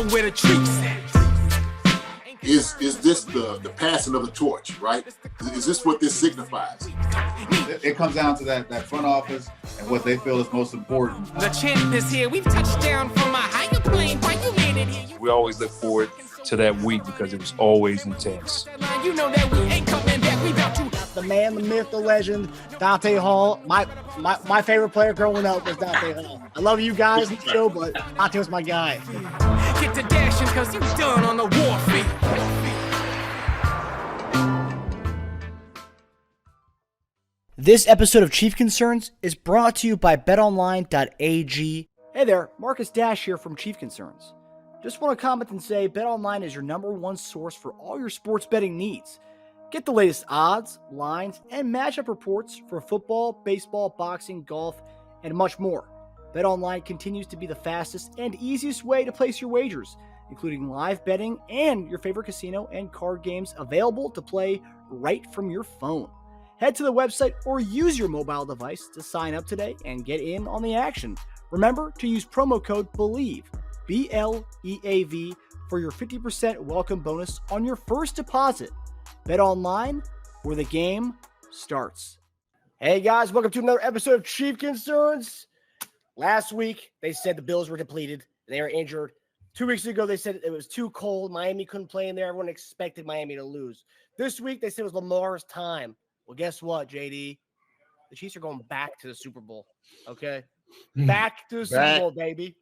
know where the treats at. Is this the passing of the torch, right? Is this what this signifies? It comes down to that front office and what they feel is most important. The champ is here. We've touched down from a higher plane. Why you made it here? We always look forward to that week because it was always intense. You know that we ain't coming back. We about to. The man, the myth, the legend, Dante Hall. My favorite player growing up was Dante Hall. I love you guys in the show, but Dante was my guy. Get to dashing because you done on the warfare. This episode of Chief Concerns is brought to you by betonline.ag. Hey there, Marcus Dash here from Chief Concerns. Just want to comment and say BetOnline is your #1 source for all your sports betting needs. Get the latest odds, lines, and matchup reports for football, baseball, boxing, golf, and much more. BetOnline continues to be the fastest and easiest way to place your wagers, including live betting and your favorite casino and card games available to play right from your phone. Head to the website or use your mobile device to sign up today and get in on the action. Remember to use promo code BELIEVE, BLEAV, for your 50% welcome bonus on your first deposit. Bet online, where the game starts. Hey guys, welcome to another episode of Chief Concerns. Last week, they said the Bills were depleted. They were injured. 2 weeks ago, they said it was too cold. Miami couldn't play in there. Everyone expected Miami to lose. This week, they said it was Lamar's time. Well, guess what, JD? The Chiefs are going back to the Super Bowl, okay? Back to the Super Bowl, baby.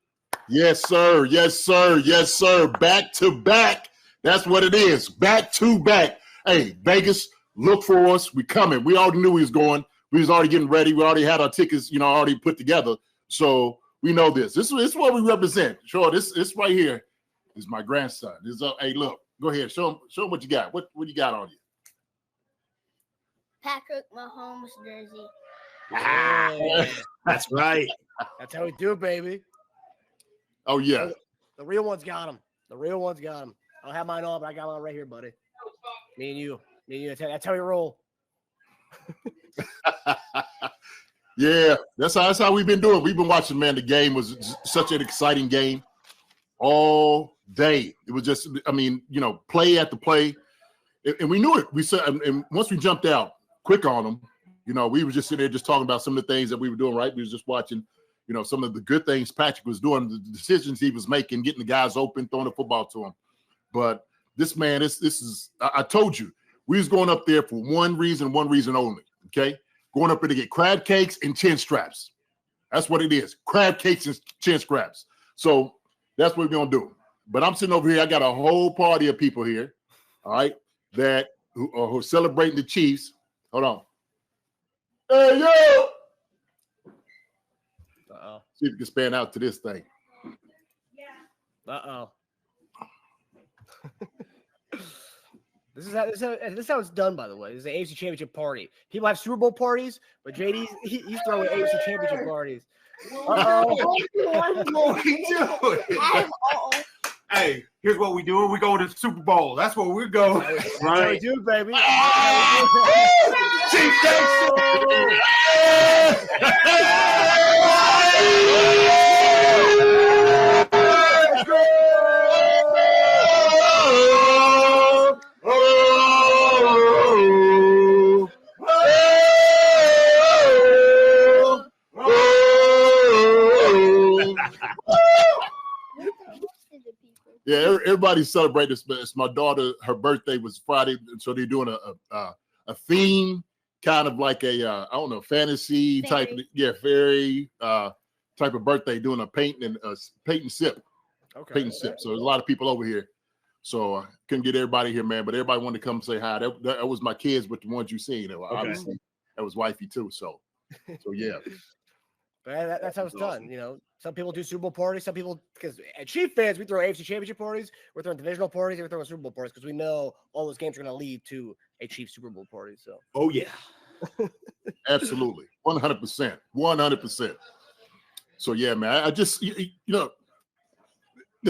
Yes, sir. Yes, sir. Yes, sir. Back to back. That's what it is. Back to back. Hey, Vegas, look for us. We coming. We already knew we was going. We was already getting ready. We already had our tickets, already put together. So we know this. This is what we represent. Sure, this right here is my grandson. Hey, look. Go ahead. Show him what you got. What you got on you? Patrick Mahomes jersey. That's right. That's how we do it, baby. Oh, yeah. The real one's got him. The real one's got him. I don't have mine on, but I got mine right here, buddy. Me and you. That's how we roll. Yeah, that's how we've been doing. We've been watching, man. The game was such an exciting game all day. It was just, play after play. And we knew it. We said, and once we jumped out quick on them, we were just sitting there just talking about some of the things that we were doing right. We was just watching, some of the good things Patrick was doing, the decisions he was making, getting the guys open, throwing the football to him. But this man, this is, I told you, we was going up there for one reason only, okay? Going up there to get crab cakes and chin straps. That's what it is, crab cakes and chin straps. So that's what we're going to do. But I'm sitting over here. I got a whole party of people here, all right, who are celebrating the Chiefs. Hold on. Hey, yo! Uh-oh. See if you can span out to this thing. Yeah. Uh-oh. This is how it's done, by the way. This is the AFC Championship party. People have Super Bowl parties, but JD, he's throwing AFC Championship parties. Uh-oh. Hey, here's what we do. We go to the Super Bowl. That's where we go. That's how we do it, baby. Chief Yeah, everybody's celebrating this. It's my daughter. Her birthday was Friday, so they're doing a theme, kind of like a fantasy type, fairy type of birthday, doing a paint and sip. Okay. Paint and sip. So there's a lot of people over here. So I couldn't get everybody here, man. But everybody wanted to come say hi. That was my kids, but the ones you seen, obviously that was wifey too. So yeah. But that's how it's done. Some people do Super Bowl parties. Some people, because at Chief fans, we throw AFC Championship parties. We're throwing divisional parties. We're throwing Super Bowl parties because we know all those games are going to lead to a Chief Super Bowl party. So. Oh yeah. Absolutely. 100%. 100%. So yeah, man. I just the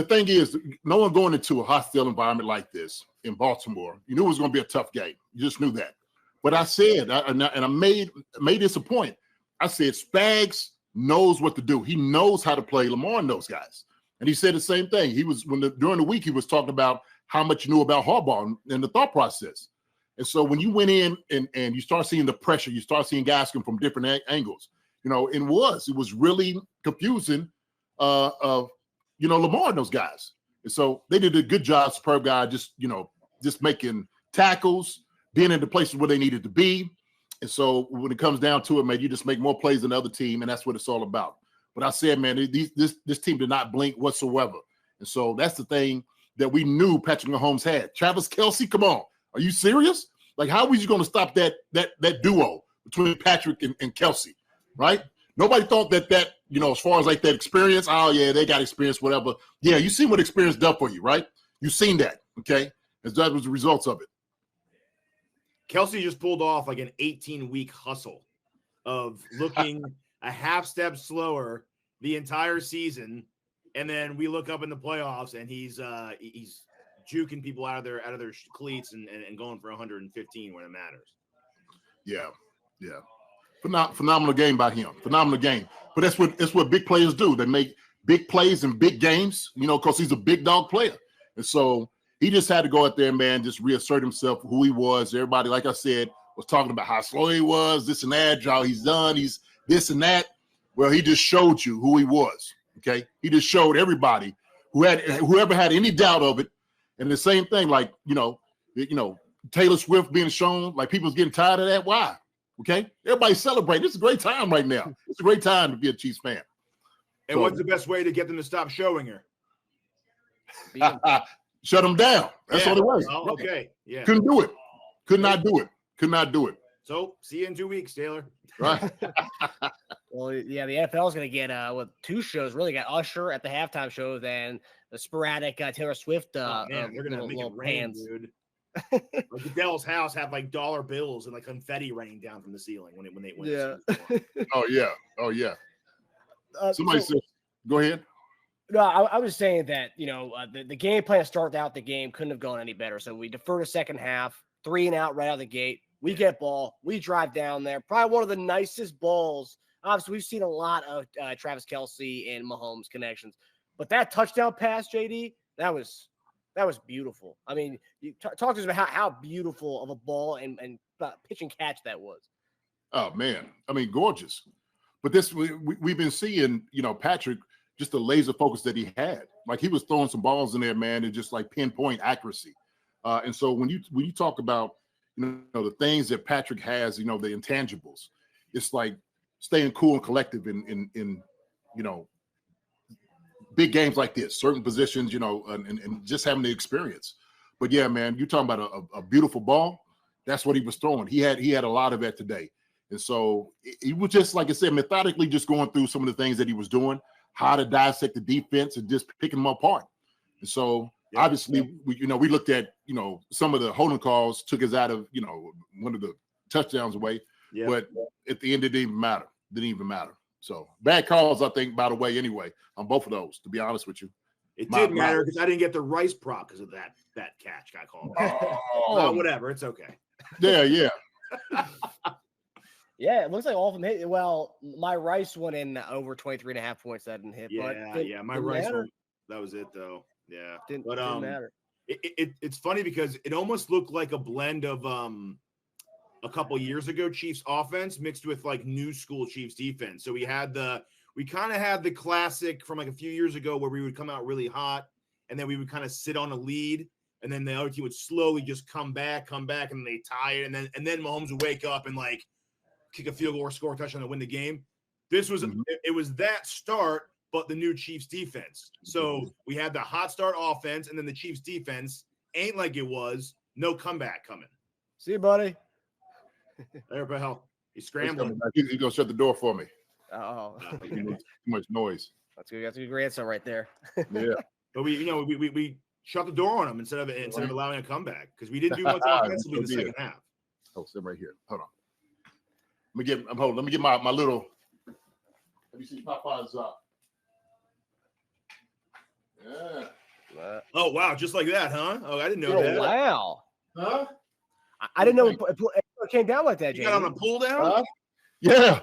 thing is, no one going into a hostile environment like this in Baltimore. You knew it was going to be a tough game. You just knew that. But I said, I made this a point. I said, Spags knows what to do. He knows how to play Lamar and those guys. And he said the same thing. He was during the week he was talking about how much you knew about Harbaugh and the thought process. And so when you went in and you start seeing the pressure, you start seeing guys come from different angles. It was really confusing of Lamar and those guys. And so they did a good job, superb guy, just making tackles, being in the places where they needed to be. And so when it comes down to it, man, you just make more plays than the other team, and that's what it's all about. But I said, man, this team did not blink whatsoever. And so that's the thing that we knew Patrick Mahomes had. Travis Kelce, come on. Are you serious? Like, how was you going to stop that duo between Patrick and Kelce, right? Nobody thought that as far as like that experience, oh, yeah, they got experience, whatever. Yeah, you seen what experience done for you, right? You seen that, okay? And that was the results of it. Kelce just pulled off like an 18-week hustle of looking a half step slower the entire season, and then we look up in the playoffs and he's juking people out of their cleats and going for 115 when it matters. Yeah. Phenomenal game by him. Phenomenal game. But that's what big players do. They make big plays in big games, because he's a big dog player. And so he just had to go out there, man, just reassert himself, who he was. Everybody, like I said, was talking about how slow he was, this and that, how he's done, he's this and that. Well, he just showed you who he was, okay? He just showed everybody whoever had any doubt of it. And the same thing, like, Taylor Swift being shown, like people's getting tired of that. Why? Okay? Everybody celebrate. It's a great time right now. It's a great time to be a Chiefs fan. And what's the best way to get them to stop showing her? Shut them down. That's all it was. Oh, okay. Yeah. Couldn't do it. Could not do it. So see you in 2 weeks, Taylor. Right. Well, yeah, the NFL is going to get with two shows. Really got Usher at the halftime show, then the sporadic Taylor Swift. They're going to make it rain, dude. Like Goodell's house had like dollar bills and like confetti raining down from the ceiling when they went. Yeah. Oh yeah. Somebody said, go ahead. No, I was saying that the game plan to start out the game couldn't have gone any better. So we defer to second half, 3 and out right out of the gate. We get ball, we drive down there. Probably one of the nicest balls. Obviously, we've seen a lot of Travis Kelce and Mahomes connections, but that touchdown pass, JD, that was beautiful. I mean, you talk to us about how beautiful of a ball and pitch and catch that was. Oh man, I mean, gorgeous. But this we've been seeing, Patrick, just the laser focus that he had. Like he was throwing some balls in there, man, and just like pinpoint accuracy. And so when you talk about the things that Patrick has, the intangibles, it's like staying cool and collective in big games like this, certain positions, and just having the experience. But yeah, man, you're talking about a beautiful ball. That's what he was throwing. He had a lot of that today. And so he was just, like I said, methodically just going through some of the things that he was doing, how to dissect the defense and just picking them apart. And so obviously, we looked at, some of the holding calls took us out of, one of the touchdowns away. Yeah. But at the end, it didn't even matter. So bad calls, I think, by the way, anyway, on both of those, to be honest with you. It did matter because I didn't get the Rice prop because of that catch got called. Whatever. It's okay. Yeah. Yeah, it looks like all of them hit. Well, my Rice went in over 23.5 points. That didn't hit. My Rice one, that was it, though. Yeah. Didn't matter. It's funny because it almost looked like a blend of a couple years ago Chiefs offense mixed with like new school Chiefs defense. So we kind of had the classic from like a few years ago where we would come out really hot and then we would kind of sit on a lead and then the other team would slowly just come back and they tie it and then Mahomes would wake up and like kick a field goal or score a touchdown to win the game. This was it was that start, but the new Chiefs defense. So we had the hot start offense and then the Chiefs defense ain't like it was. No comeback coming. See you, buddy. There, pal. He's scrambling. He's gonna shut the door for me. Oh, too much noise. That's a good grandson right there. Yeah, but we shut the door on him instead of allowing a comeback because we didn't do much offensively in the second half. Oh, sit right here. Hold on. Let me get my little. Let me see Popeye's up. Yeah. Oh wow, just like that, huh? Oh, I didn't know that. Wow. Huh? I didn't know it came down like that, You got on a pull down? Yeah.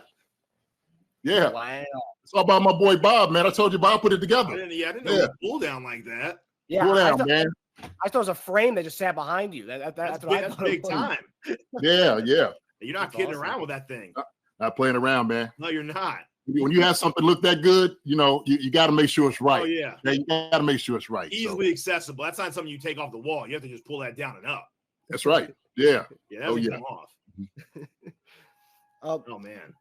Yeah. Wow. It's all about my boy Bob, man. I told you Bob put it together. I didn't know it pull down like that. Yeah, Pull down, man. I thought it was a frame that just sat behind you. That's what I thought. Big time. Yeah. You're not That's kidding awesome. around with that thing. Not playing around, man. No, you're not. When you have something look that good, you got to make sure it's right. Oh, yeah. You got to make sure it's right. Easily accessible. That's not something you take off the wall. You have to just pull that down and up. That's right. Yeah. Yeah, that would come off. Oh man.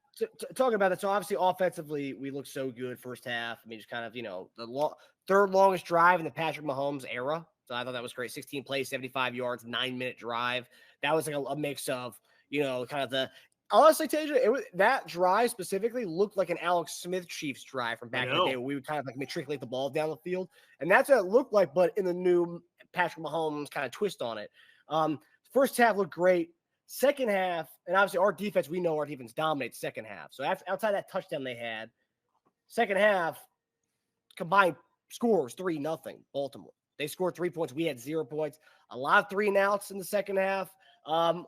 Talking about that, so obviously offensively, we look so good first half. I mean, just kind of, the third longest drive in the Patrick Mahomes era. So I thought that was great. 16 plays, 75 yards, 9-minute drive. That was like a mix of, kind of the – honestly, Teja, that drive specifically looked like an Alex Smith Chiefs drive from back in the day where we would kind of like matriculate the ball down the field. And that's what it looked like, but in the new Patrick Mahomes kind of twist on it. First half looked great. Second half, and obviously our defense, we know our defense dominates second half. So outside that touchdown they had, second half, combined scores 3-0 Baltimore. They scored 3 points. We had 0 points. A lot of 3-and-outs in the second half. And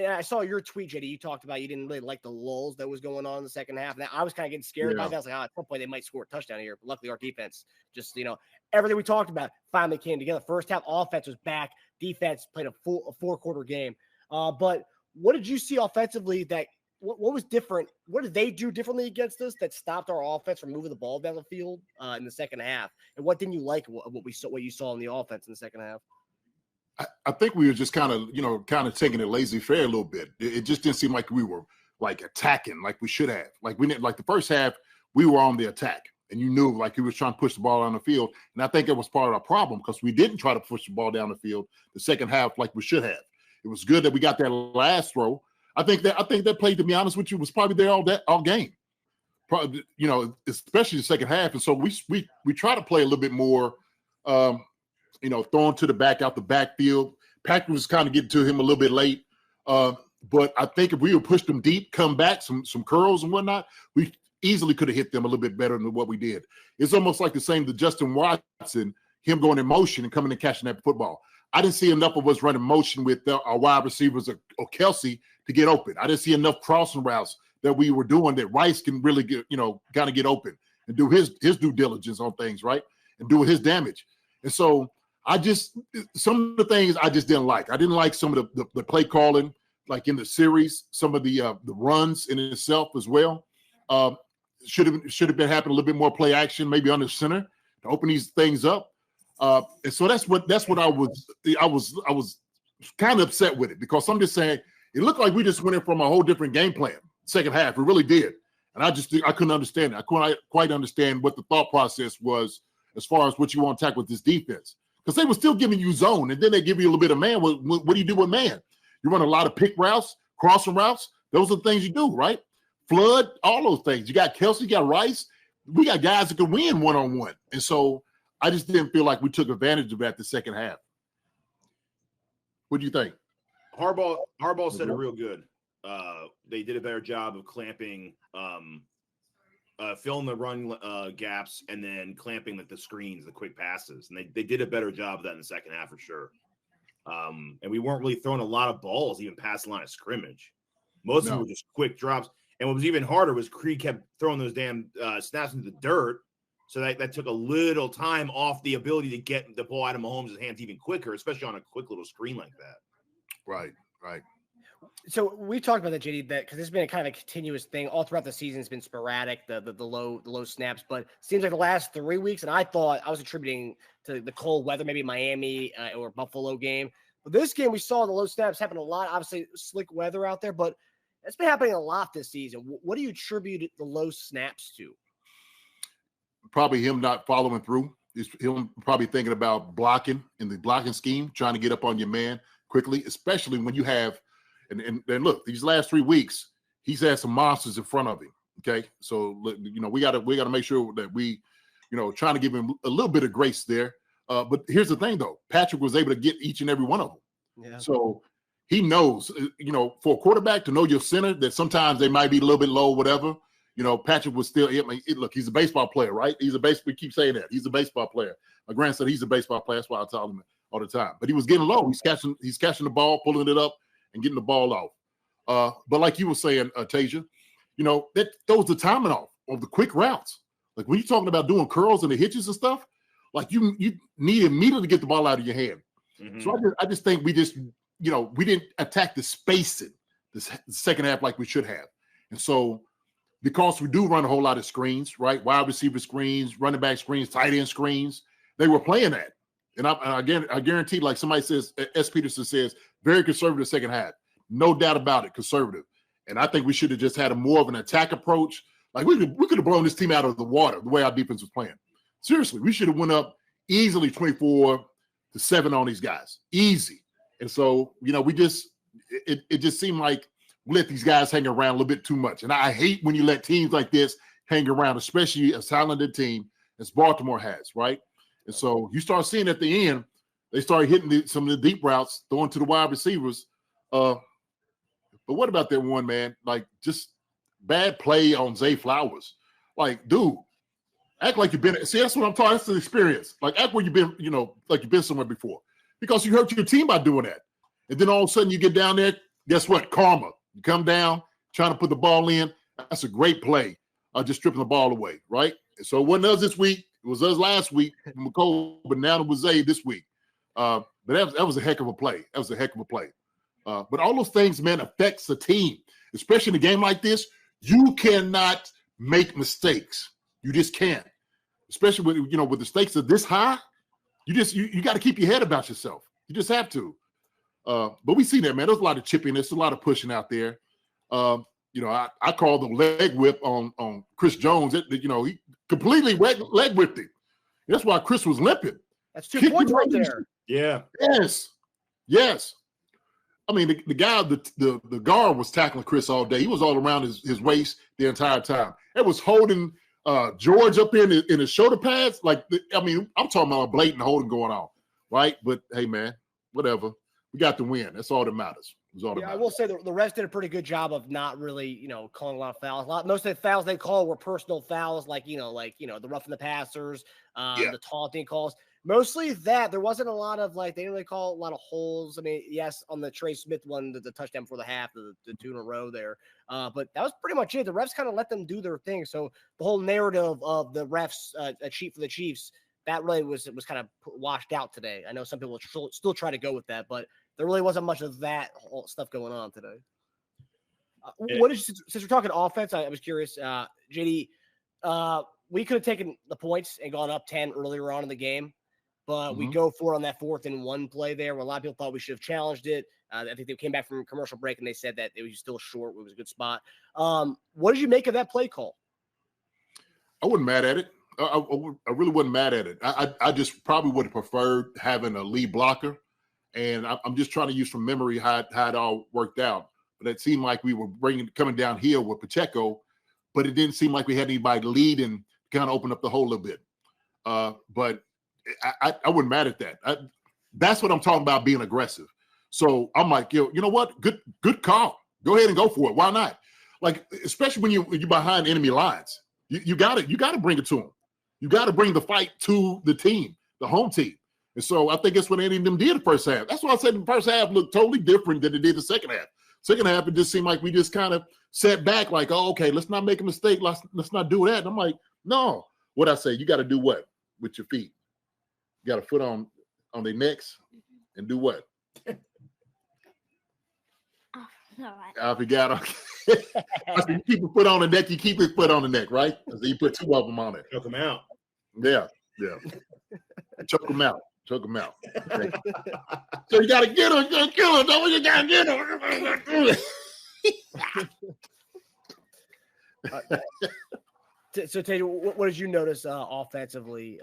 I saw your tweet, JD. You talked about you didn't really like the lulls that was going on in the second half. And I was kind of getting scared by that. I was like, at some point they might score a touchdown here. But luckily our defense just, everything we talked about finally came together. First half offense was back. Defense played a 4-quarter game. But what did you see offensively what was different? What did they do differently against us that stopped our offense from moving the ball down the field in the second half? And what didn't you like what you saw in the offense in the second half? I think we were just kind of taking it laissez-faire a little bit. It just didn't seem like we were like attacking like we should have. Like we didn't, like the first half, we were on the attack, and you knew like he was trying to push the ball down the field. And I think it was part of our problem because we didn't try to push the ball down the field the second half like we should have. It was good that we got that last throw. I think that play, to be honest with you, was probably there all game. Probably, especially the second half. And so we try to play a little bit more, throwing to the back out the backfield. Patrick was kind of getting to him a little bit late. But I think if we would push them deep, come back, some curls and whatnot, we easily could have hit them a little bit better than what we did. It's almost like the same to Justin Watson, him going in motion and coming and catching that football. I didn't see enough of us running motion with our wide receivers or Kelsey to get open. I didn't see enough crossing routes that we were doing that Rice can really get, kind of get open and do his due diligence on things, right? And do his damage. And so some of the things I just didn't like. I didn't like some of the play calling, like in the series, some of the runs in itself as well. Should have been happening a little bit more play action, maybe under center to open these things up. And so that's what I was kind of upset with it, because I'm just saying it looked like we just went in from a whole different game plan second half. It really did. And I couldn't understand it. I couldn't quite understand what the thought process was as far as what you want to attack with this defense, because they were still giving you zone, and then they give you a little bit of man. What do you do with man? You run a lot of pick routes, crossing routes. Those are the things you do, right? Flood, all those things. You got Kelsey, you got Rice. We got guys that can win one-on-one. And so I just didn't feel like we took advantage of that the second half. What do you think? Harbaugh said it real good. They did a better job of clamping, filling the run gaps, and then clamping the screens, the quick passes. And they did a better job of that in the second half for sure. And we weren't really throwing a lot of balls even past the line of scrimmage. Most of them were just quick drops. And what was even harder was Creed kept throwing those damn snaps into the dirt. So that took a little time off the ability to get the ball out of Mahomes' hands even quicker, especially on a quick little screen like that. Right. So we talked about that, JD, that because it's been a kind of a continuous thing all throughout the season. It's been sporadic, the low snaps, but it seems like the last 3 weeks, and I thought I was attributing to the cold weather, maybe Miami or Buffalo game. But this game, we saw the low snaps happen a lot. Obviously, slick weather out there, but it's been happening a lot this season. What do you attribute the low snaps to? Probably him not following through. It's him probably thinking about blocking in the blocking scheme, trying to get up on your man quickly, especially when you have and look, these last 3 weeks, he's had some monsters in front of him. Okay. So we gotta make sure that we, trying to give him a little bit of grace there. But here's the thing though, Patrick was able to get each and every one of them. Yeah. So he knows, for a quarterback to know your center, that sometimes they might be a little bit low, whatever. Patrick was still, look, he's a baseball player, right? We keep saying that. He's a baseball player. My grandson, he's a baseball player. That's why I tell him all the time. But he was getting low. He's catching the ball, pulling it up, and getting the ball off. But like you were saying, Teja, that throws the timing off of the quick routes. Like when you're talking about doing curls and the hitches and stuff, like you need immediately to get the ball out of your hand. Mm-hmm. So I just think we didn't attack the spacing the second half like we should have. And so because we do run a whole lot of screens, right? Wide receiver screens, running back screens, tight end screens, they were playing that. And I guarantee, like somebody says, S. Peterson says, very conservative second half. No doubt about it, conservative. And I think we should have just had a more of an attack approach. Like we could have blown this team out of the water the way our defense was playing. Seriously, we should have went up easily 24-7 on these guys. Easy. And so, it just seemed like we let these guys hang around a little bit too much. And I hate when you let teams like this hang around, especially a talented team as Baltimore has, right? And so you start seeing at the end, they started hitting some of the deep routes, throwing to the wide receivers. But what about that one, man? Like, just bad play on Zay Flowers. Like, dude, act like you've been – see, that's what I'm talking – that's the experience. Like, act where you've been, like you've been somewhere before. Because you hurt your team by doing that. And then all of a sudden you get down there, guess what? Karma. You come down, trying to put the ball in. That's a great play, just stripping the ball away, right? And so it wasn't us this week. It was us last week, McCole, but now it was Zay this week. But that was a heck of a play. That was a heck of a play. But all those things, man, affects the team, especially in a game like this. You cannot make mistakes. You just can't, especially with the stakes are this high. You got to keep your head about yourself. You just have to. But we see that, man. There's a lot of chippiness, a lot of pushing out there. I called the leg whip on Chris Jones. He completely leg whipped him. That's why Chris was limping. That's 2 points right there. Yeah. Yes. I mean, the guy, the guard was tackling Chris all day. He was all around his waist the entire time. It was holding George up in his shoulder pads. I'm talking about a blatant holding going on, right? But, hey, man, whatever. We got the win. That's all that matters. I will say the refs did a pretty good job of not really, calling a lot of fouls. Most of the fouls they call were personal fouls, like the roughing the passers, the taunting calls. Mostly that. There wasn't a lot of they didn't really call a lot of holes. I mean, yes, on the Trey Smith one, the touchdown before the half, the 2 in a row there. But that was pretty much it. The refs kind of let them do their thing. So the whole narrative of the refs a cheat for the Chiefs, that really was kind of washed out today. I know some people still try to go with that, but there really wasn't much of that whole stuff going on today. Since we're talking offense, I was curious, JD, we could have taken the points and gone up 10 earlier on in the game, but we go for it on that 4th and 1 play there where a lot of people thought we should have challenged it. I think they came back from a commercial break and they said that it was still short. It was a good spot. What did you make of that play call? I wasn't mad at it. I really wasn't mad at it. I just probably would have preferred having a lead blocker. And I'm just trying to use from memory how it all worked out. But it seemed like we were coming downhill with Pacheco, but it didn't seem like we had anybody lead and kind of open up the hole a little bit. But I wasn't mad at that. That's what I'm talking about, being aggressive. So I'm like, you know what? Good call. Go ahead and go for it. Why not? Like, especially when you're behind enemy lines, you got to bring it to them. You got to bring the fight to the team, the home team. And so I think that's what any of them did the first half. That's why I said the first half looked totally different than it did the second half. Second half, it just seemed like we just kind of sat back like, oh, okay, let's not make a mistake. Let's not do that. And I'm like, no. What I say, you got to do what with your feet? You got to foot on their necks and do what? All right. I forgot. Okay. I said, you keep a foot on the neck, you keep his foot on the neck, right? So you put 2 of them on it. Choke them out. Yeah. Choke them out. Okay. So you got to get him. Kill him. You got to get him. So, Teja, what did you notice offensively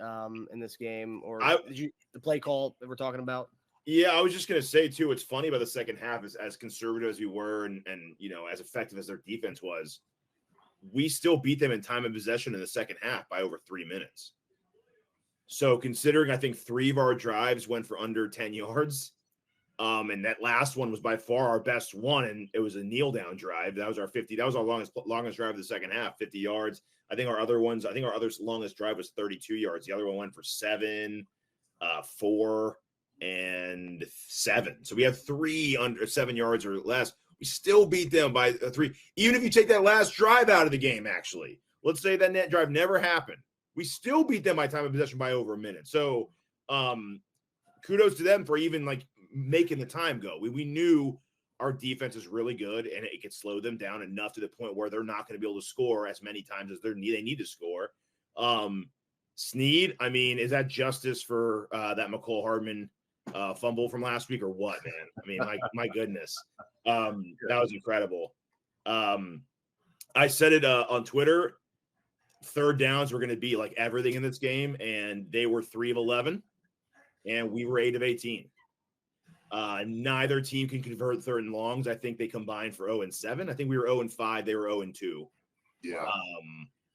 in this game, or the play call that we're talking about? Yeah, I was just gonna say too. It's funny about the second half is as conservative as we were, and as effective as their defense was, we still beat them in time of possession in the second half by over 3 minutes. So considering, I think 3 of our drives went for under 10 yards, and that last one was by far our best one, and it was a kneel down drive. That was our 50. That was our longest drive of the second half, 50 yards. I think our other longest drive was 32 yards. The other one went for 7, 4, and 7. So we have 3 under 7 yards or less. We still beat them by 3. Even if you take that last drive out of the game, actually, let's say that net drive never happened. We still beat them by time of possession by over a minute. So kudos to them for even like making the time go. We knew our defense is really good and it could slow them down enough to the point where they're not going to be able to score as many times as they need to score. Snead, I mean, is that justice for that McCall Hardman fumble from last week or what, man? I mean, my goodness. That was incredible. I said it on Twitter, third downs were going to be like everything in this game, and they were 3 of 11, and we were 8 of 18. Neither team can convert third and longs. I think they combined for 0-7. I think we were 0-5. They were 0-2. Yeah.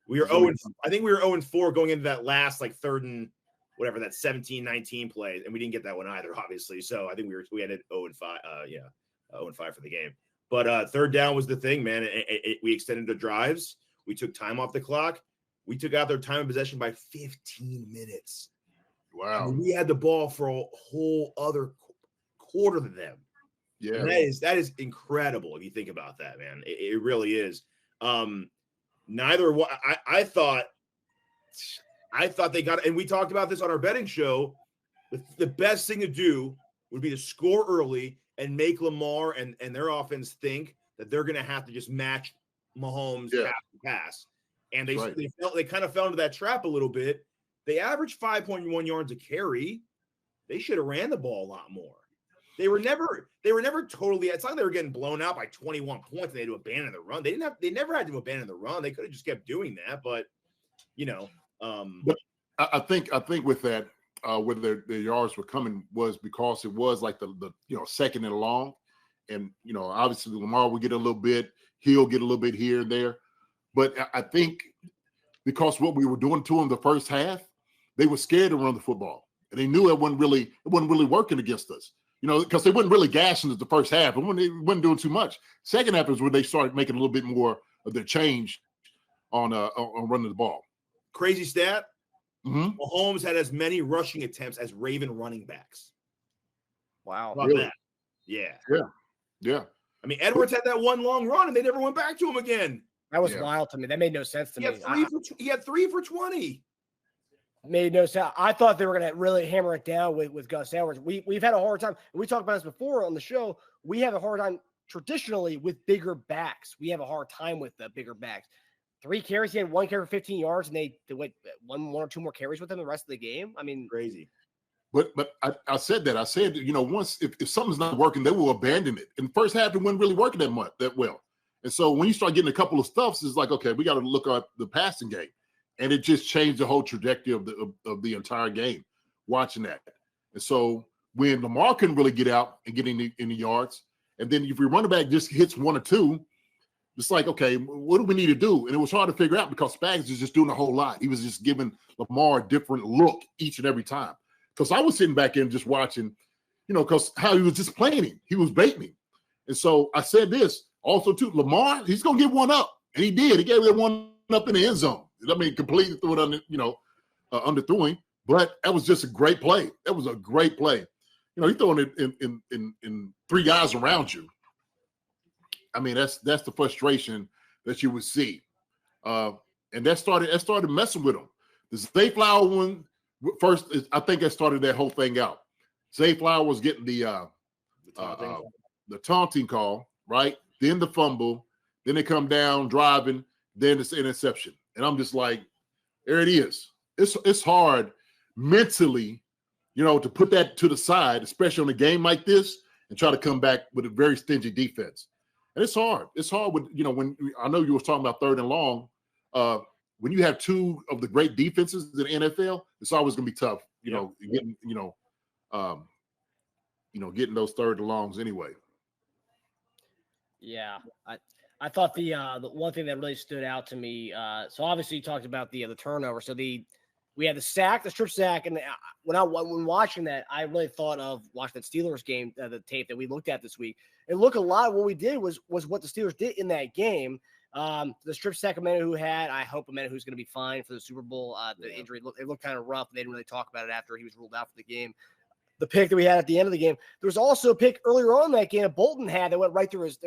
We were 0. I think we were 0-4 going into that last like third and whatever, that 17-19 play, and we didn't get that one either, obviously. So I think we had it 0-5. 0-5 for the game. But third down was the thing, man. We extended the drives. We took time off the clock. We took out their time of possession by 15 minutes. Wow. And we had the ball for a whole other quarter than them. Yeah. And that is incredible if you think about that, man. It really is. Neither one. I thought they got, and we talked about this on our betting show. The best thing to do would be to score early and make Lamar and their offense think that they're going to have to just match Mahomes pass. And they kind of fell into that trap a little bit. They averaged 5.1 yards a carry. They should have ran the ball a lot more. They were never totally. It's not like they were getting blown out by 21 points and they had to abandon the run. They never had to abandon the run. They could have just kept doing that, but But I think with that, where their yards were coming was because it was like the second and long, and obviously Lamar would get a little bit, he'll get a little bit here and there, but I think because what we were doing to them the first half, they were scared to run the football, and they knew it wasn't really working against us, because they weren't really gashing us the first half, and when they weren't doing too much. Second half is when they started making a little bit more of their change on running the ball. Crazy stat. Mm-hmm. Mahomes had as many rushing attempts as Raven running backs. Wow. How about that? Yeah. I mean, Edwards had that one long run, and they never went back to him again. That was wild to me. That made no sense to me. He had 3 for 20. Made no sense. I thought they were going to really hammer it down with Gus Edwards. We've had a hard time. And we talked about this before on the show. We have a hard time traditionally with bigger backs. We have a hard time with the bigger backs. 3 carries, he had 1 carry for 15 yards, and they went one or 2 more carries with him the rest of the game. I mean, crazy. But I said that. I said, once if something's not working, they will abandon it. In the first half, it wasn't really working that well. And so when you start getting a couple of stuffs, it's like, okay, we got to look at the passing game. And it just changed the whole trajectory of the entire game, watching that. And so when Lamar couldn't really get out and get in the yards, and then if your running back just hits 1 or 2, it's like, okay, what do we need to do? And it was hard to figure out because Spags is just doing a whole lot. He was just giving Lamar a different look each and every time. Because I was sitting back in just watching, because how he was just playing him. He was baiting him. And so I said this also too, Lamar, he's going to get one up. And he did. He gave that one up in the end zone. I mean, completely threw it under, underthrew him. But that was just a great play. That was a great play. You're throwing it in 3 guys around you. I mean, that's the frustration that you would see. And that started messing with him. The Zay Flower one first, I think that started that whole thing out. Zay Flower was getting the taunting call, right? Then the fumble, then they come down driving, then it's interception. And I'm just like, there it is. It's hard mentally, to put that to the side, especially on a game like this, and try to come back with a very stingy defense. And it's hard. It's hard when I know you were talking about third and long. When you have 2 of the great defenses in the NFL, it's always going to be tough. Getting those third and longs anyway. Yeah, I thought the one thing that really stood out to me. So obviously you talked about the turnover. So we had the sack, the strip sack, and when watching that, I really thought of watching that Steelers game, the tape that we looked at this week. And look, a lot of what we did was what the Steelers did in that game. The strip sack Amenu who had, I hope Amenu who's going to be fine for the Super Bowl. The injury, it looked kind of rough. They didn't really talk about it after he was ruled out for the game. the pick that we had at the end of the game. There was also a pick earlier on in that game that Bolton had that went right through his,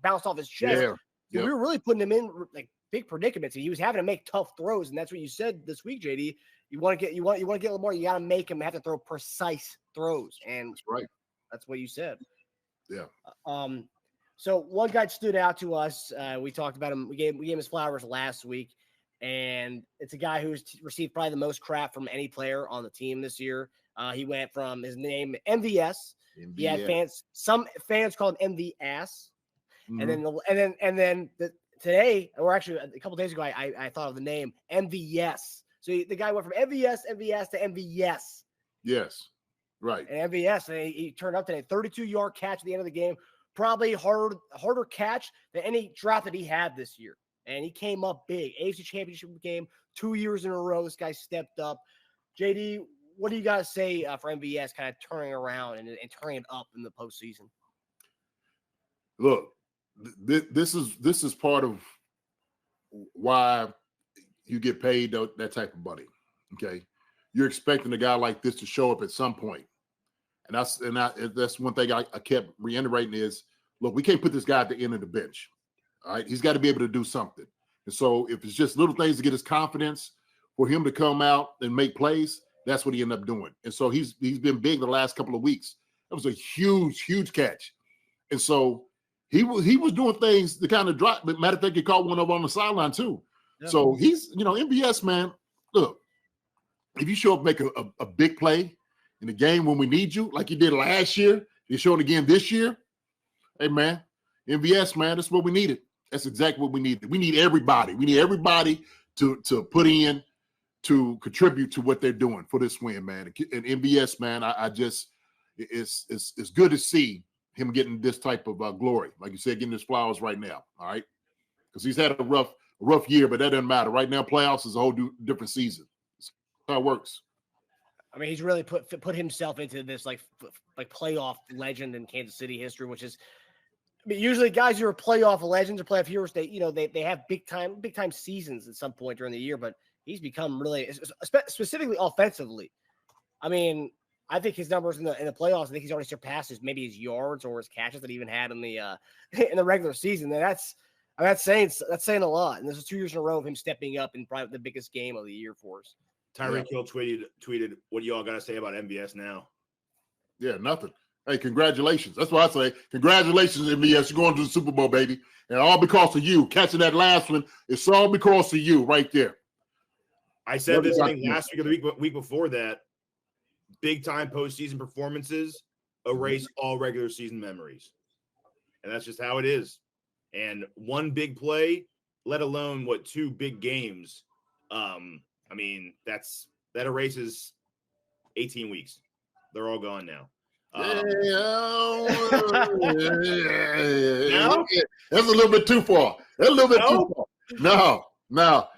bounced off his chest. Yeah. So we were really putting him in like big predicaments. He was having to make tough throws, and that's what you said this week, JD. You want to get Lamar, you got to make him have to throw precise throws, and That's right. that's what you said. Yeah. So one guy stood out to us. We talked about him. We gave him his flowers last week, and it's a guy who's received probably the most crap from any player on the team this year. He went from his name MVS. He had some fans called him MVS, and then today, or actually a couple days ago, I thought of the name MVS. So the guy went from MVS to MVS. Yes, right. And MVS, and he turned up today, 32-yard catch at the end of the game. Probably harder catch than any draft that he had this year. And he came up big. AFC Championship game 2 years in a row. This guy stepped up. JD, what do you got to say for MVS kind of turning around and turning it up in the postseason? Look, this is part of why you get paid that type of money. Okay, you're expecting a guy like this to show up at some point, and that's one thing I kept reiterating is, look, we can't put this guy at the end of the bench. All right, he's got to be able to do something. And so if it's just little things to get his confidence, for him to come out and make plays, that's what he ended up doing. And so he's been big the last couple of weeks. That was a huge catch. And so he was doing things to kind of drop. But matter of fact, he caught one over on the sideline too. Yeah. So he's, MVS, man, look, if you show up, make a big play in the game when we need you, like you did last year, you're showing again this year. Hey, man, MVS, man, that's what we needed. That's exactly what we needed. We need everybody. We need everybody to put in to contribute to what they're doing for this win, man. And MVS, man, it's good to see him getting this type of glory. Like you said, getting his flowers right now, all right? Because he's had a rough year, but that doesn't matter. Right now, playoffs is a whole different season. That's how it works. I mean, he's really put himself into this like playoff legend in Kansas City history, which is, I mean, usually guys who are playoff legends or playoff heroes, they have big time seasons at some point during the year, but he's become really, specifically offensively. I mean, I think his numbers in the playoffs, I think he's already surpassed his yards or his catches that he even had in the in the regular season. And that's saying a lot. And this is 2 years in a row of him stepping up in probably the biggest game of the year for us. Tyreek Hill tweeted, "What do y'all got to say about MVS now?" Yeah, nothing. Hey, congratulations. That's what I say. Congratulations, MVS. You're going to the Super Bowl, baby. And all because of you. Catching that last one, it's all because of you right there. I said this thing last week or the week before that. Big-time postseason performances erase all regular season memories. And that's just how it is. And one big play, let alone, two big games, I mean, that erases 18 weeks. They're all gone now. No? That's a little bit too far. No.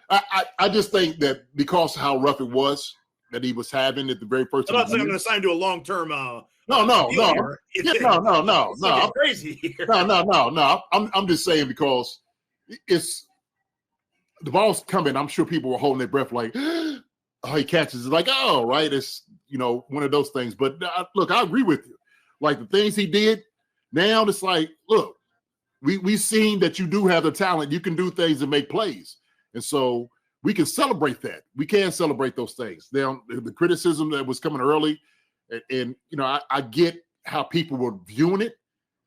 I just think that because of how rough it was that he was having at the very first. I'm not saying I'm going to sign to a long-term. No. Crazy here. No. I'm just saying because it's the ball's coming. I'm sure people were holding their breath like, oh, he catches it. Like, oh, right. It's, one of those things. But look, I agree with you. Like the things he did now, it's like, look, we've seen that you do have the talent. You can do things and make plays. And so we can celebrate that. We can celebrate those things. Now, the criticism that was coming early, and I get how people were viewing it.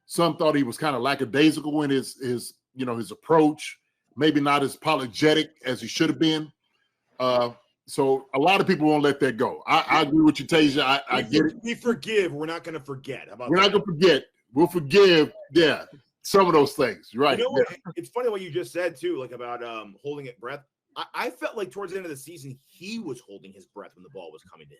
Some thought he was kind of lackadaisical in his approach, maybe not as apologetic as he should have been. So a lot of people won't let that go. I agree with you, Teja. I get it. We forgive. We're not going to forget. How about We're not going to forget. We'll forgive. Yeah, some of those things. Right. What? It's funny what you just said too, like about holding it breath. I felt like towards the end of the season, he was holding his breath when the ball was coming to him.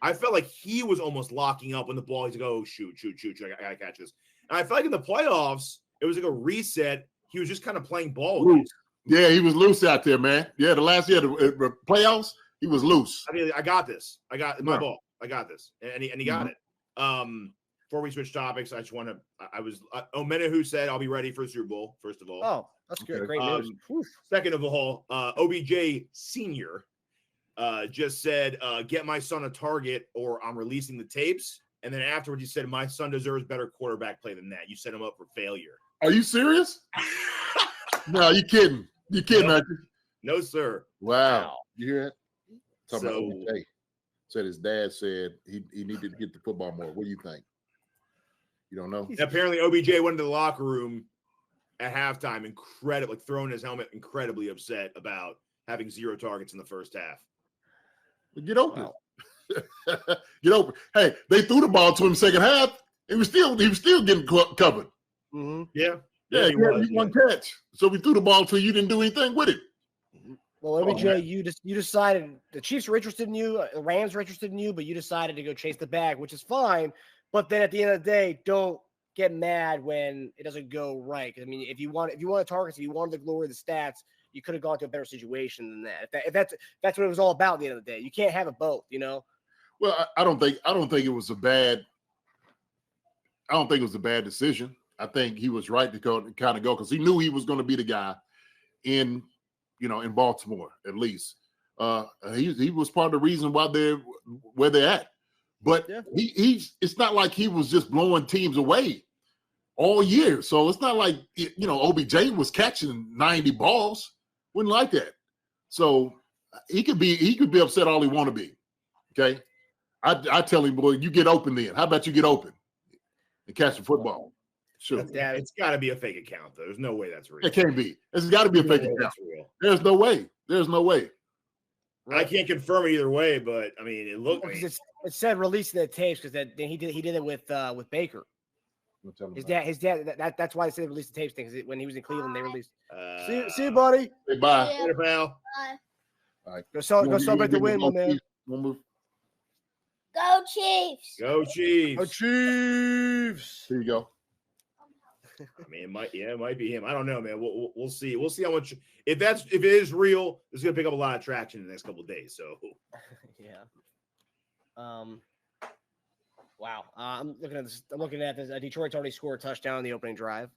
I felt like he was almost locking up when the ball. He's like, "Oh, shoot! I gotta catch this." And I felt like in the playoffs, it was like a reset. He was just kind of playing ball. Loose. Yeah, he was loose out there, man. Yeah, the last year, the playoffs, he was loose. I mean, I got this. I got my ball. I got this, and he got it. Before we switch topics, I just want to. I was Omenahu said I'll be ready for the Super Bowl. First of all, oh, that's good. Great news. Second of all, OBJ Senior just said, "Get my son a target, or I'm releasing the tapes." And then afterwards, you said, "My son deserves better quarterback play than that." You set him up for failure. Are you serious? No, you kidding? You kidding, No. man? No, sir. Wow. You hear it? Talking So- about OBJ. Said his dad said he needed to get the football more. What do you think? You don't know? Apparently, OBJ went into the locker room at halftime, like throwing his helmet, incredibly upset about having 0 targets in the first half. Get open. Get open. Hey, they threw the ball to him second half. He was still getting covered. Mm-hmm. Yeah. Yeah, he had one catch. So we threw the ball to you, didn't do anything with it. Well, OBJ, you decided the Chiefs were interested in you, the Rams were interested in you, but you decided to go chase the bag, which is fine. But then at the end of the day, don't get mad when it doesn't go right. I mean, if you want the targets, if you wanted the glory of the stats, you could have gone to a better situation than that. If that's what it was all about at the end of the day. You can't have it both, you know. Well, I don't think it was a bad. I don't think it was a bad decision. I think he was right to go because he knew he was going to be the guy in Baltimore at least. He was part of the reason why they're where they're at. But it's not like he was just blowing teams away all year. So it's not like OBJ was catching 90 balls. Wouldn't like that. So he could be upset all he want to be. Okay. I tell him, boy, you get open then. How about you get open and catch the football? Sure. It's got to be a fake account, though. There's no way that's real. It can't be. It's got to be a fake account. There's no way. There's no way. I can't confirm it either way, but I mean, it looked. It said releasing the tapes because he did it with Baker. His dad. That's why they said release the tapes thing. Because when he was in Cleveland, they released. See you, buddy. Say bye. Yeah. Later, pal. Bye. All right. Go celebrate the win, my man. Go Chiefs. Go Chiefs. Go Chiefs. Here you go. I mean, it might be him. I don't know, man. We'll see. We'll see how much. If it is real, it's gonna pick up a lot of traction in the next couple of days. So, yeah. Wow. I'm looking at this. Detroit's already scored a touchdown in the opening drive.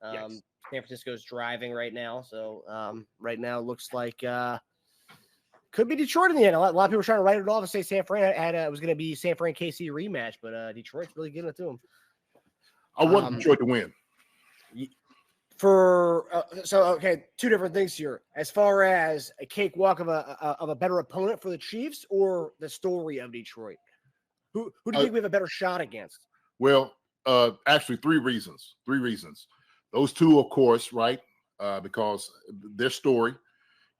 Yes. San Francisco's driving right now. So right now it looks like could be Detroit in the end. A lot of people were trying to write it off and say San Fran was going to be San Fran KC rematch, but Detroit's really giving it to them. I want Detroit to win. Okay, two different things here. As far as a cakewalk of a better opponent for the Chiefs or the story of Detroit, who do you think we have a better shot against? Well, actually, three reasons. Those two, of course, right? Because their story,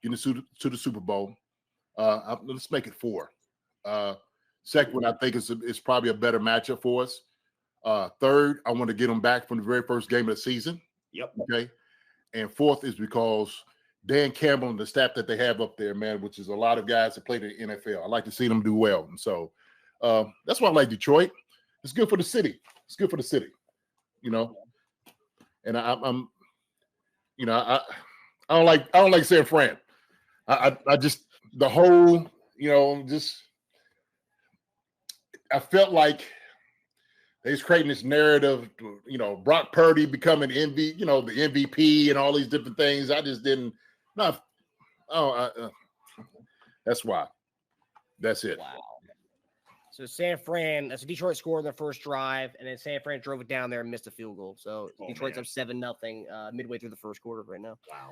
getting to the Super Bowl. Let's make it 4. Second one, I think it's probably a better matchup for us. Third, I want to get them back from the very first game of the season. Yep. Okay. And fourth is because Dan Campbell and the staff that they have up there, man, which is a lot of guys that played in the NFL. I like to see them do well. And so that's why I like Detroit. It's good for the city. And I'm I don't like San Fran. I just the whole, I felt like they's creating this narrative, Brock Purdy becoming the MVP and all these different things. I just didn't. That's why. That's it. Wow. So Detroit scored in their first drive, and then San Fran drove it down there and missed a field goal. So Detroit's up 7-0 midway through the first quarter right now. Wow.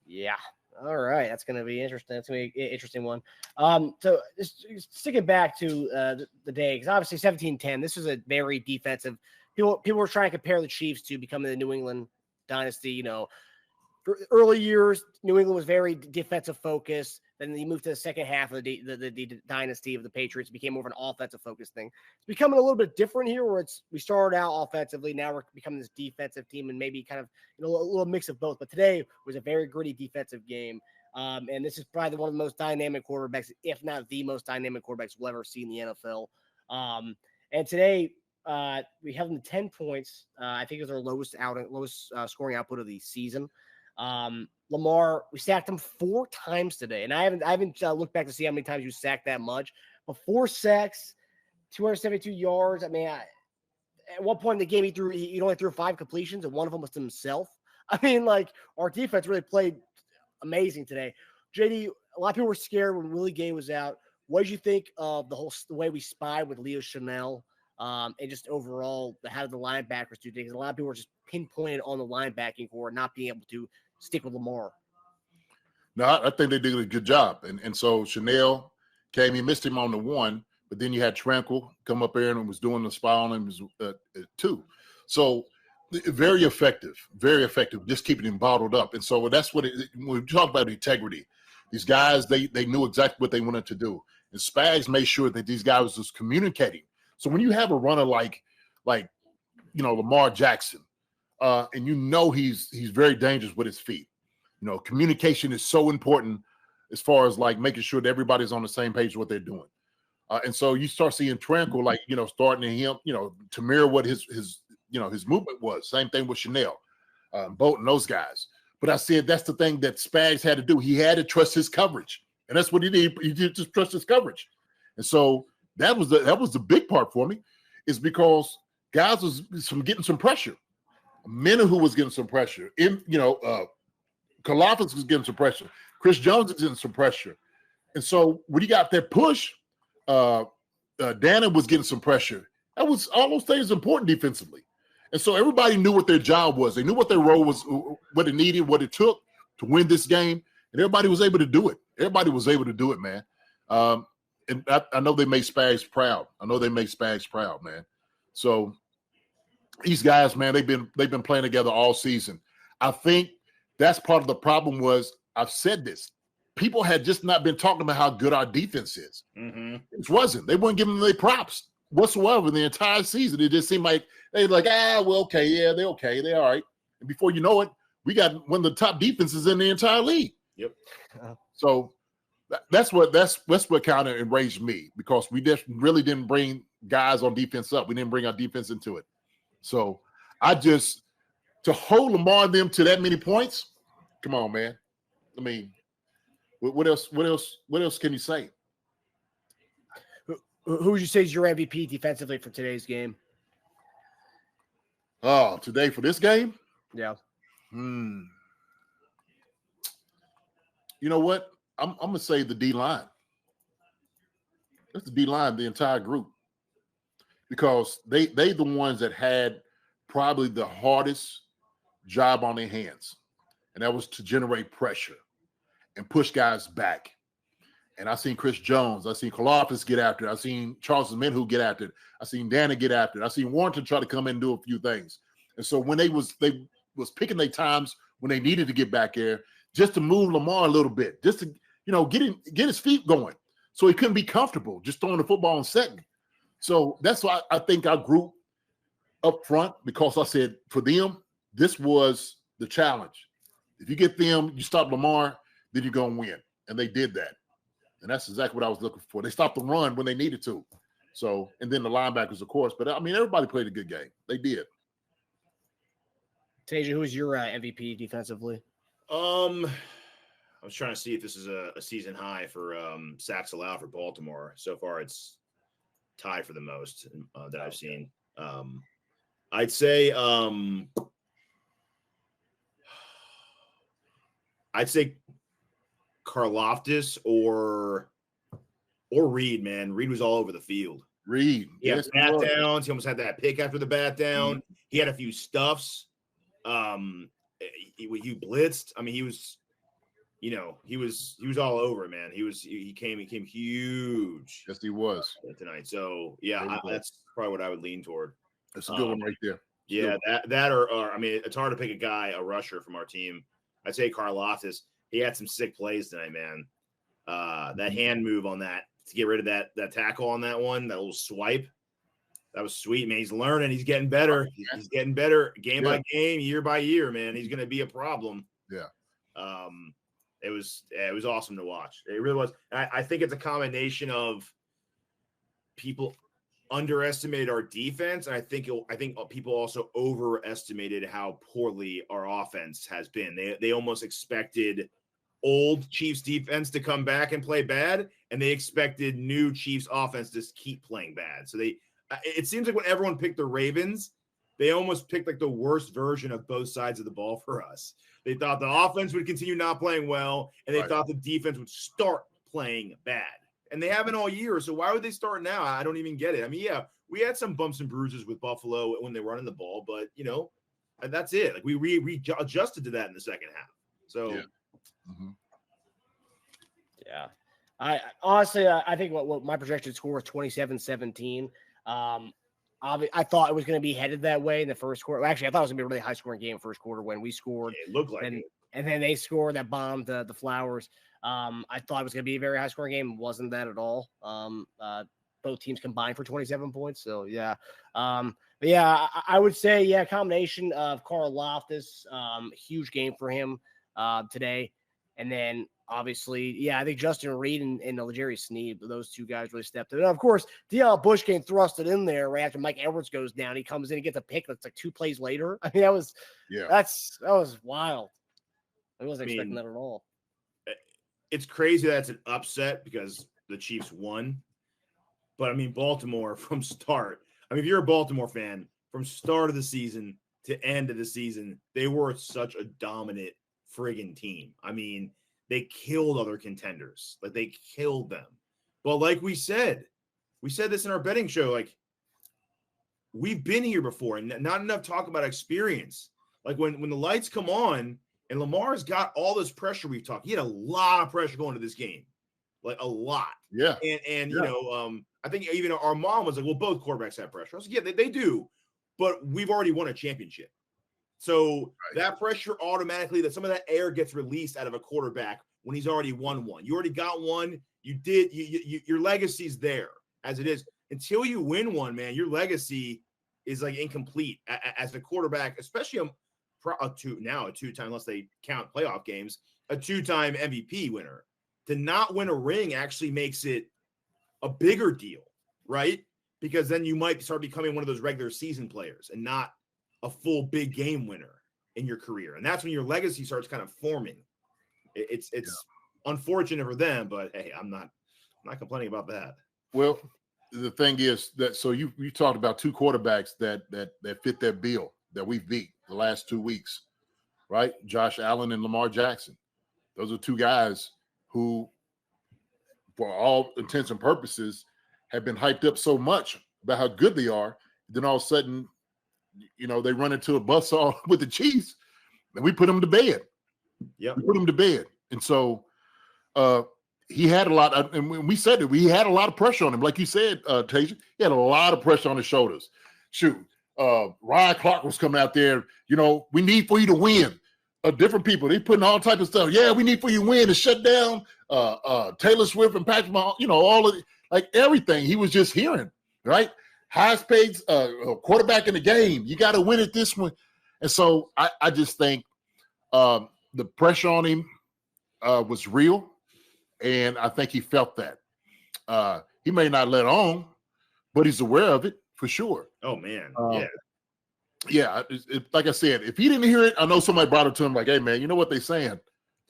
Yeah. All right. That's going to be interesting. That's going to be an interesting one. So just sticking back to the day, because obviously 17-10, this was a very defensive. People were trying to compare the Chiefs to becoming the New England dynasty. For early years, New England was very defensive focused. Then they moved to the second half of the dynasty of the Patriots. It became more of an offensive focused thing. It's becoming a little bit different here, where we started out offensively. Now we're becoming this defensive team, and maybe kind of a little mix of both. But today was a very gritty defensive game, and this is probably one of the most dynamic quarterbacks, if not the most dynamic quarterbacks we'll ever see in the NFL. And today we held them to 10 points. I think it was our lowest scoring output of the season. Lamar, we sacked him 4 times today, and I haven't looked back to see how many times you sacked that much. But 4 sacks, 272 yards. I mean, at one point in the game, he only threw 5 completions, and one of them was to himself. I mean, like, our defense really played amazing today. JD, a lot of people were scared when Willie Gay was out. What did you think of the way we spied with Leo Chanel and just overall how did the linebackers do things? A lot of people were just pinpointed on the linebacking core, not being able to stick with Lamar. No, I think they did a good job. And so Chanel came, he missed him on the 1, but then you had Tranquil come up there and was doing the spy on him as 2. So very effective, just keeping him bottled up. And so that's when we talk about integrity. These guys, they knew exactly what they wanted to do. And Spags made sure that these guys was just communicating. So when you have a runner like Lamar Jackson, and he's very dangerous with his feet. Communication is so important as far as like making sure that everybody's on the same page with what they're doing. And so you start seeing Tranquil, starting to him, to mirror what his movement was. Same thing with Chanel, Bolton, those guys. But I said that's the thing that Spags had to do. He had to trust his coverage. And that's what he did. He did just trust his coverage. And so that was the big part for me, is because guys was getting some pressure. Menahu was getting some pressure. Kalafis was getting some pressure. Chris Jones was getting some pressure. And so when you got that push, Dannon was getting some pressure. That was all those things important defensively. And so everybody knew what their job was. They knew what their role was, what it needed, what it took to win this game. And everybody was able to do it. Everybody was able to do it, man. And I know they made Spags proud. Man. So these guys, man, they've been playing together all season. I think that's part of the problem was, I've said this, people had just not been talking about how good our defense is. Mm-hmm. It wasn't. They weren't giving them their props whatsoever the entire season. It just seemed like they were like, well, okay, yeah, they're okay, they're all right. And before you know it, we got one of the top defenses in the entire league. Yep. So that's what kind of enraged me, because we just really didn't bring guys on defense up. We didn't bring our defense into it. So to hold Lamar and them to that many points, come on, man. I mean, what else can you say? Who would you say is your MVP defensively for today's game? Oh, today for this game? Yeah. You know what? I'm gonna say the D line. That's the D line, the entire group, because they the ones that had probably the hardest job on their hands, and that was to generate pressure and push guys back. And I seen Chris Jones, I seen Kalafis get after it, I seen Charles Minhu get after it, I seen Danny get after it, I seen Warrington try to come in and do a few things. And so when they was picking their times when they needed to get back there, just to move Lamar a little bit, just to get his feet going, so he couldn't be comfortable just throwing the football and setting. So that's why I think our group up front, because I said for them, this was the challenge. If you get them, you stop Lamar, then you're going to win. And they did that. And that's exactly what I was looking for. They stopped the run when they needed to. So, and then the linebackers, of course. But, I mean, everybody played a good game. They did. Teja, who is your MVP defensively? I was trying to see if this is a season high for sacks allowed for Baltimore. So far, it's tied for the most that I've seen. I'd say Karlaftis or Reed, man. Reed was all over the field. Reed. He had bat downs. He almost had that pick after the bat down. Mm-hmm. He had a few stuffs. He blitzed. I mean, he was all over it, man. He came huge. Yes, he was tonight. So yeah, that's probably what I would lean toward. That's a good one right there. Yeah, that or I mean, it's hard to pick a rusher from our team. I'd say Karlaftis. He had some sick plays tonight, man. That hand move on that to get rid of that tackle on that one, that little swipe, that was sweet, man. He's learning. He's getting better. He's getting better game by game, year by year, man. He's going to be a problem. Yeah. It was awesome to watch. It really was. I think it's a combination of people underestimated our defense, and I think people also overestimated how poorly our offense has been. They almost expected old Chiefs defense to come back and play bad, and they expected new Chiefs offense to keep playing bad. So it seems like when everyone picked the Ravens, they almost picked like the worst version of both sides of the ball for us. They thought the offense would continue not playing well, and they thought the defense would start playing bad. And they haven't all year, so why would they start now? I don't even get it. I mean, yeah, we had some bumps and bruises with Buffalo when they were running the ball, but, you know, that's it. Like, we adjusted to that in the second half. So, yeah. I honestly, I think what my projected score was 27-17. I thought it was going to be headed that way in the first quarter. Actually, I thought it was going to be a really high-scoring game first quarter when we scored. It looked like it. And then they scored that bomb, the Flowers. I thought it was going to be a very high-scoring game. It wasn't that at all. Both teams combined for 27 points. So, yeah. But, yeah, I would say, yeah, combination of Karl Loftus, huge game for him today. And then, obviously, yeah, I think Justin Reed and L'Jarius Sneed, those two guys really stepped in. And, of course, DL Bushkin thrusted in there right after Mike Edwards goes down. He comes in and gets a pick that's like 2 plays later. I mean, that was wild. I wasn't expecting that at all. It's crazy that it's an upset because the Chiefs won. But, I mean, Baltimore from start. I mean, if you're a Baltimore fan, from start of the season to end of the season, they were such a dominant friggin' team. I mean, they killed other contenders. Like, they killed them. But like we said this in our betting show, like, we've been here before, and not enough talk about experience. Like, when the lights come on and Lamar's got all this pressure we've talked, he had a lot of pressure going to this game. Like, a lot. Yeah. And you know, I think even our mom was like, well, both quarterbacks have pressure. I was like, yeah, they do. But we've already won a championship. So that pressure automatically, that some of that air gets released out of a quarterback when he's already won one. You already got one. Your legacy's there as it is. Until you win one, man, your legacy is like incomplete as a quarterback, especially a two-time, unless they count playoff games, a 2-time MVP winner. To not win a ring actually makes it a bigger deal, right? Because then you might start becoming one of those regular season players and not a full big game winner in your career. And that's when your legacy starts kind of forming. It's unfortunate for them, but hey, I'm not complaining about that. Well, the thing is that, so you talked about two quarterbacks that fit that bill that we beat the last 2 weeks, right? Josh Allen and Lamar Jackson. Those are two guys who, for all intents and purposes, have been hyped up so much about how good they are. Then all of a sudden, you know, they run into a buzzsaw with the Chiefs, and we put them to bed. Yeah, we put them to bed. And so he had a lot of, and we said it, we had a lot of pressure on him. Like you said, Teja, he had a lot of pressure on his shoulders. Shoot, Ryan Clark was coming out there, you know, we need for you to win. Different people, they putting all type of stuff. Yeah, we need for you to win and shut down Taylor Swift and Patrick Mahomes, you know, all of it, like everything he was just hearing, right? Highest paid quarterback in the game. You got to win it this one. And so I just think the pressure on him was real. And I think he felt that. He may not let on, but he's aware of it for sure. Oh, man. Yeah. Like I said, if he didn't hear it, I know somebody brought it to him like, hey, man, you know what they're saying?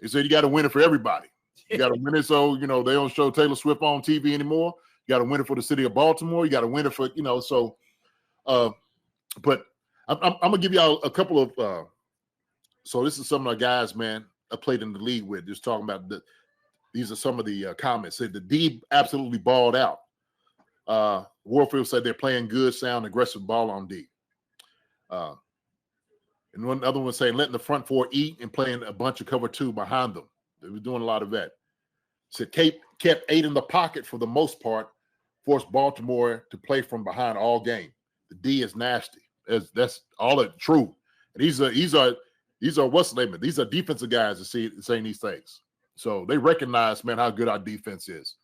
They said you got to win it for everybody. You got to win it so, you know, they don't show Taylor Swift on TV anymore. You got to win it for the city of Baltimore. You got to win it for, you know, so. But I'm going to give y'all a couple of so this is some of the guys, man, I played in the league with, just talking about these are some of the comments. Said the D absolutely balled out. Warfield said they're playing good, sound, aggressive ball on D. And one other one saying letting the front four eat and playing a bunch of cover two behind them. They were doing a lot of that. Said kept 8 in the pocket for the most part, forced Baltimore to play from behind all game. The D is nasty. That's all it true. And these are what's the name? These are defensive guys that saying these things. So they recognize, man, how good our defense is.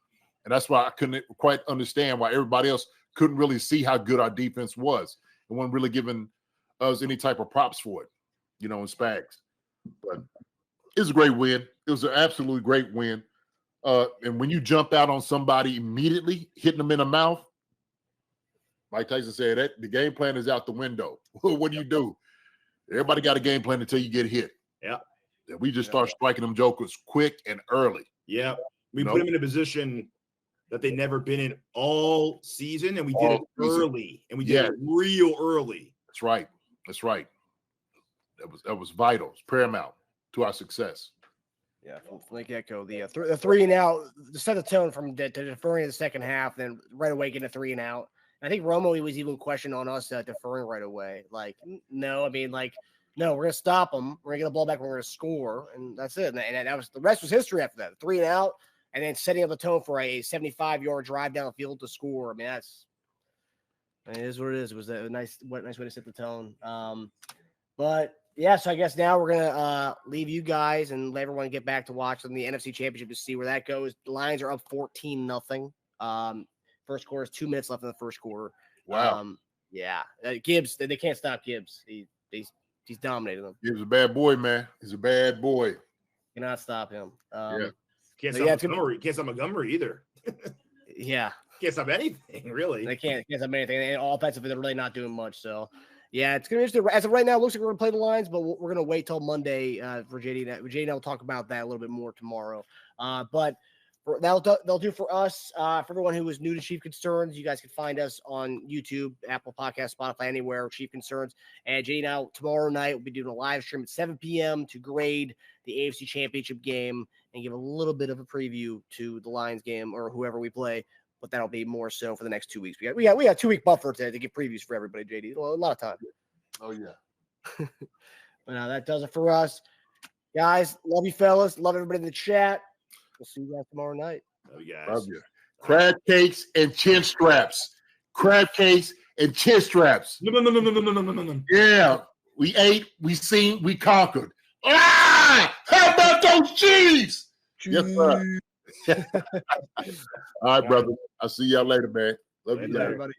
And that's why I couldn't quite understand why everybody else couldn't really see how good our defense was and wasn't really giving us any type of props for it, you know, in Spags. But it was a great win. It was an absolutely great win. And when you jump out on somebody immediately, hitting them in the mouth, Mike Tyson said that the game plan is out the window. What do? Everybody got a game plan until you get hit. Yeah. We just start striking them jokers quick and early. Yeah. We put them in a position that they've never been in all season, and we did it early, and we did it real early. That's right. That's right. That was vital. It's paramount to our success. Yeah, from the get-go. The 3 and out to set the tone from to deferring in the second half, then right away getting a 3 and out. And I think Romo, he was even questioned on us deferring right away. Like, no, I mean, like, no, we're going to stop them. We're going to get the ball back. We're going to score. And that's it. And that was the rest was history after that. 3 and out, and then setting up the tone for a 75-yard drive down the field to score. I mean, it is what it is. It was a nice way to set the tone. But yeah, so I guess now we're gonna leave you guys and let everyone get back to watching the NFC Championship to see where that goes. The Lions are up 14-0. First quarter is 2 minutes left in the first quarter. Wow. Yeah, Gibbs. They can't stop Gibbs. He's dominating them. He's a bad boy, man. He's a bad boy. Cannot stop him. Can't stop Montgomery. Can't stop Montgomery either. Yeah, can't stop anything really. They can't stop anything. And offensively, they're really not doing much. So. Yeah, it's going to be interesting. As of right now, it looks like we're going to play the Lions, but we're going to wait till Monday for JD. JD and I will talk about that a little bit more tomorrow. But they'll do for us. For everyone who is new to Chief Concerns, you guys can find us on YouTube, Apple Podcasts, Spotify, anywhere, Chief Concerns. And JD and I, tomorrow night, we'll be doing a live stream at 7 p.m. to grade the AFC Championship game and give a little bit of a preview to the Lions game or whoever we play. But that'll be more so for the next 2 weeks. We got 2-week buffer to get previews for everybody, JD. A lot of time. Oh, yeah. But that does it for us. Guys, love you fellas. Love everybody in the chat. We'll see you guys tomorrow night. Love you guys. Love you. Crab cakes and chin straps. Crab cakes and chin straps. No. Yeah. We ate, we seen, we conquered. Ah! How about those cheese? Yes, sir. All right, brother. I'll see y'all later, man. Love you, everybody.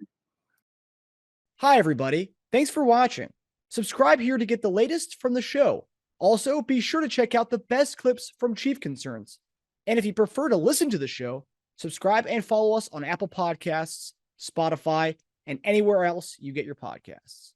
Hi, everybody. Thanks for watching. Subscribe here to get the latest from the show. Also, be sure to check out the best clips from Chief Concerns. And if you prefer to listen to the show, subscribe and follow us on Apple Podcasts, Spotify, and anywhere else you get your podcasts.